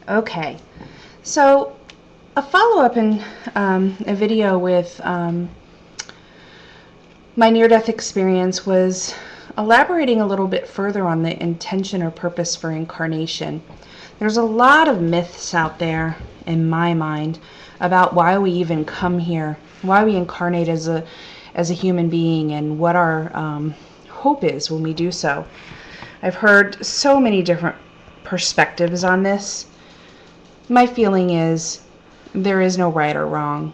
Okay, so a follow-up in a video with my near-death experience was elaborating a little bit further on the intention or purpose for incarnation. There's a lot of myths out there in my mind about why we even come here, why we incarnate as a human being, and what our hope is when we do so. I've heard so many different perspectives on this. My feeling is there is no right or wrong.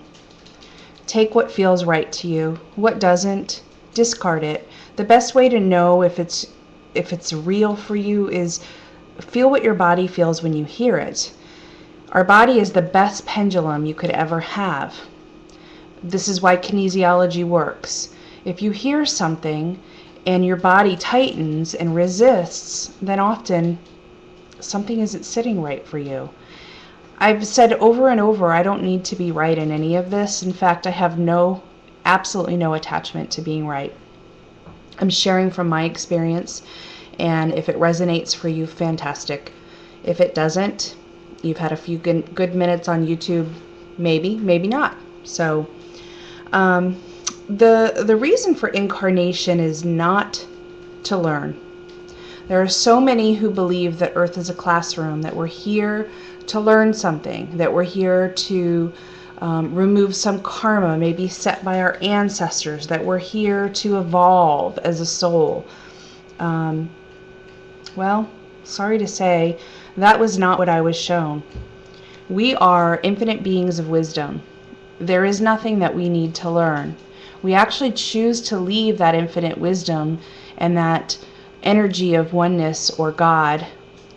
Take what feels right to you. What doesn't, discard it. The best way to know if it's real for you is feel what your body feels when you hear it. Our body is the best pendulum you could ever have. This is why kinesiology works. If you hear something and your body tightens and resists, then often something isn't sitting right for you. I've said over and over, I don't need to be right in any of this. In fact, I have absolutely no attachment to being right. I'm sharing from my experience, and if it resonates for you, fantastic. If it doesn't, you've had a few good minutes on YouTube, maybe not. So the reason for incarnation is not to learn. There are so many who believe that Earth is a classroom, that we're here to learn something, that we're here to remove some karma maybe set by our ancestors, that we're here to evolve as a soul. Well, sorry to say, that was not what I was shown. We are infinite beings of wisdom. There is nothing that we need to learn. We actually choose to leave that infinite wisdom and that energy of oneness or God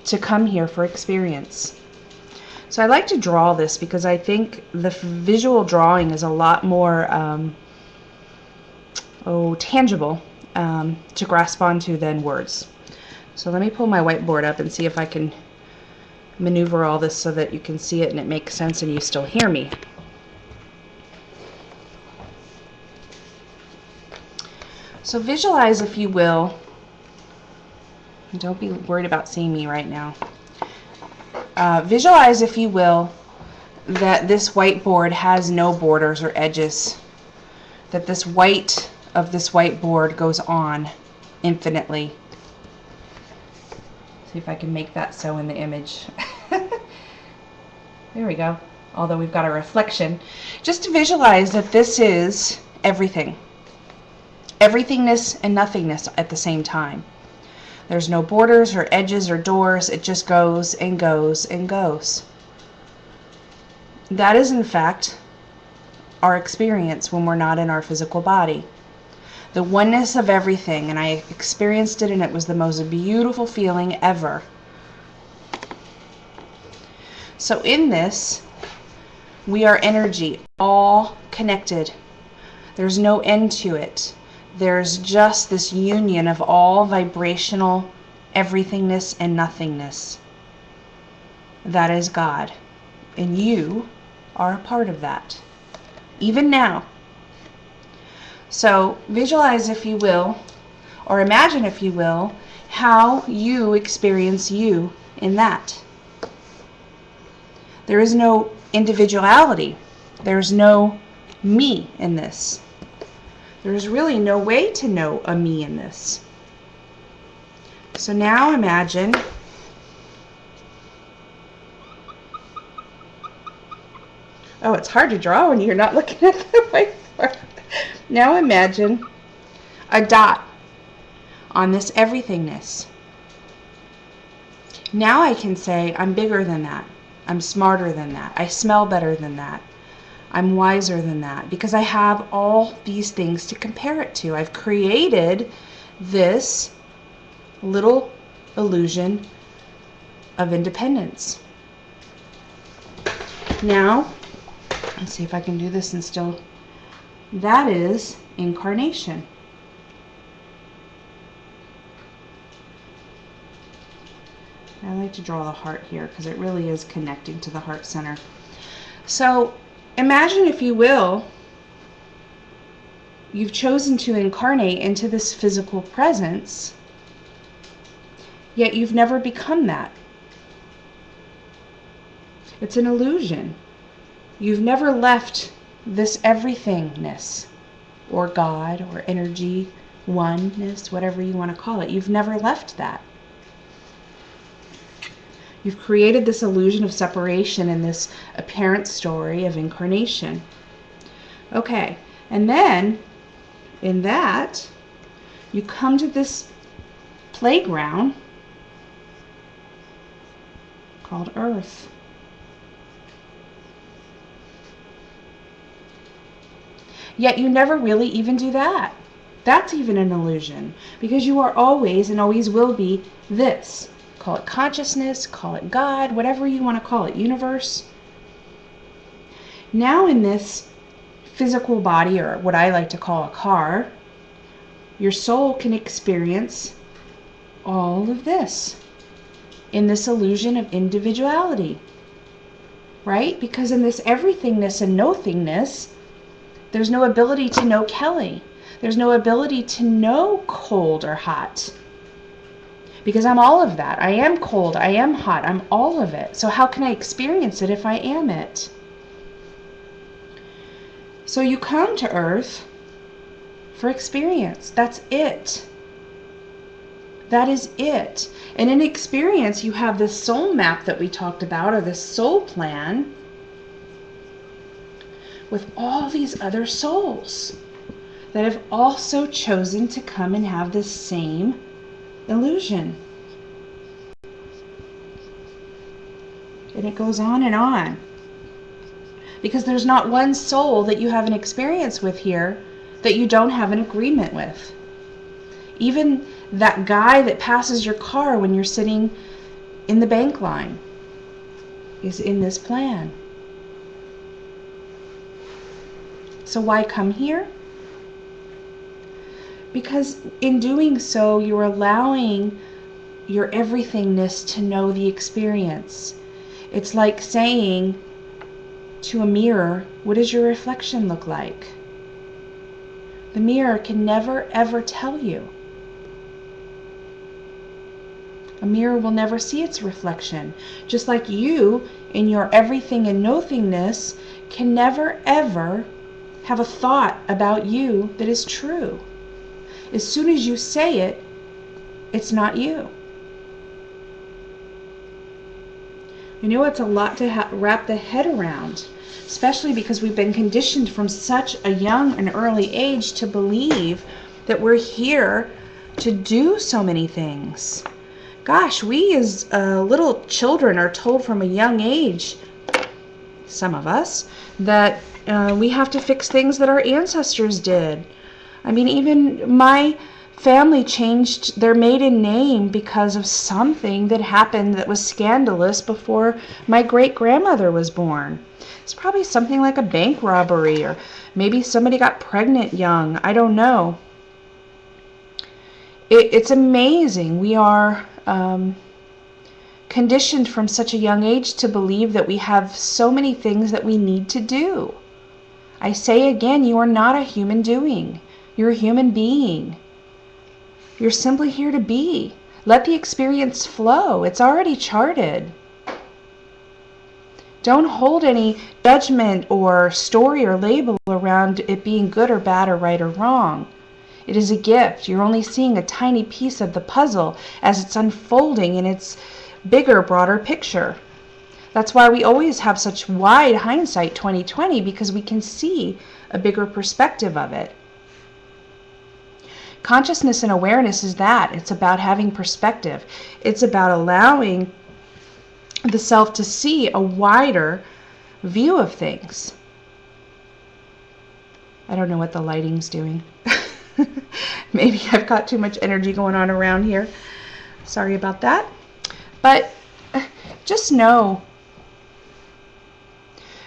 to come here for experience. So I like to draw this because I think the visual drawing is a lot more tangible to grasp onto than words. So let me pull my whiteboard up and see if I can maneuver all this so that you can see it and it makes sense and you still hear me. So visualize, if you will, don't be worried about seeing me right now. Visualize, if you will, that this whiteboard has no borders or edges, that this white of this whiteboard goes on infinitely. See if I can make that so in the image. There we go. Although we've got a reflection. Just to visualize that this is everything. Everythingness and nothingness at the same time. There's no borders or edges or doors. It just goes and goes and goes. That is, in fact, our experience when we're not in our physical body. The oneness of everything, and I experienced it, and it was the most beautiful feeling ever. So in this, we are energy, all connected. There's no end to it. There's just this union of all vibrational everythingness and nothingness. That is God. And you are a part of that. Even now. So visualize, if you will, or imagine, if you will, how you experience you in that. There is no individuality. There's no me in this. There's really no way to know a me in this. So now imagine it's hard to draw when you're not looking at the whiteboard. Now imagine a dot on this everythingness. Now I can say I'm bigger than that. I'm smarter than that. I smell better than that. I'm wiser than that, because I have all these things to compare it to. I've created this little illusion of independence. Now, let's see if I can do this and still... That is incarnation. I like to draw the heart here because it really is connecting to the heart center. So imagine, if you will, you've chosen to incarnate into this physical presence, yet you've never become that. It's an illusion. You've never left this everythingness, or God, or energy, oneness, whatever you want to call it. You've never left that. You've created this illusion of separation in this apparent story of incarnation. Okay, and then in that, you come to this playground called Earth. Yet you never really even do that. That's even an illusion, because you are always and always will be this. Call it consciousness, call it God, whatever you want to call it, universe. Now in this physical body, or what I like to call a car, your soul can experience all of this in this illusion of individuality, right? Because in this everythingness and nothingness, there's no ability to know Kelly. There's no ability to know cold or hot. Because I'm all of that. I am cold. I am hot. I'm all of it. So how can I experience it if I am it? So you come to Earth for experience. That's it. That is it. And in experience, you have this soul map that we talked about, or this soul plan, with all these other souls that have also chosen to come and have this same illusion. And it goes on and on. Because there's not one soul that you have an experience with here that you don't have an agreement with. Even that guy that passes your car when you're sitting in the bank line is in this plan. So why come here? Because in doing so, you're allowing your everythingness to know the experience. It's like saying to a mirror, what does your reflection look like? The mirror can never ever tell you. A mirror will never see its reflection. Just like you, in your everything and nothingness, can never ever have a thought about you that is true. As soon as you say it, it's not you. I know it's a lot to wrap the head around, especially because we've been conditioned from such a young and early age to believe that we're here to do so many things. Gosh, we as little children are told from a young age, some of us, that we have to fix things that our ancestors did. I mean, even my family changed their maiden name because of something that happened that was scandalous before my great-grandmother was born. It's probably something like a bank robbery, or maybe somebody got pregnant young. I don't know. It's amazing. We are conditioned from such a young age to believe that we have so many things that we need to do. I say again, you are not a human doing. You're a human being. You're simply here to be. Let the experience flow. It's already charted. Don't hold any judgment or story or label around it being good or bad or right or wrong. It is a gift. You're only seeing a tiny piece of the puzzle as it's unfolding in its bigger, broader picture. That's why we always have such wide hindsight 2020, because we can see a bigger perspective of it. Consciousness and awareness is that. It's about having perspective. It's about allowing the self to see a wider view of things. I don't know what the lighting's doing. Maybe I've got too much energy going on around here. Sorry about that. But just know,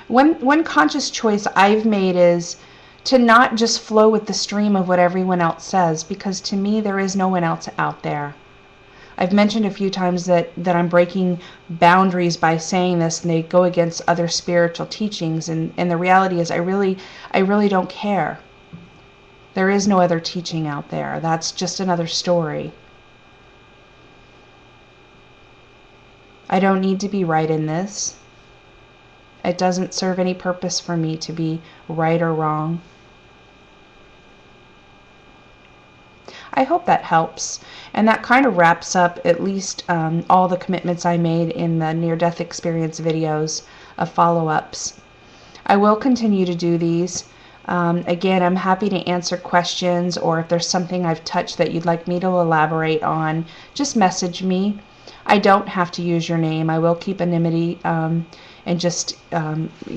one conscious choice I've made is to not just flow with the stream of what everyone else says, because to me there is no one else out there. I've mentioned a few times that I'm breaking boundaries by saying this, and they go against other spiritual teachings, and the reality is I really don't care. There is no other teaching out there. That's just another story. I don't need to be right in this. It doesn't serve any purpose for me to be right or wrong. I hope that helps. And that kind of wraps up at least all the commitments I made in the near-death experience videos of follow-ups. I will continue to do these. Again, I'm happy to answer questions, or if there's something I've touched that you'd like me to elaborate on, just message me. I don't have to use your name. I will keep anonymity and just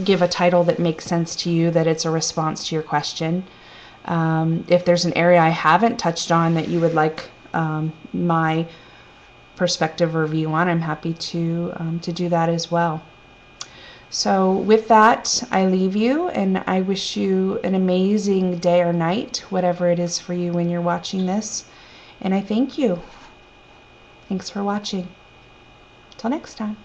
give a title that makes sense to you, that it's a response to your question. If there's an area I haven't touched on that you would like my perspective or view on, I'm happy to do that as well. So with that, I leave you, and I wish you an amazing day or night, whatever it is for you when you're watching this. And I thank you. Thanks for watching. Till next time.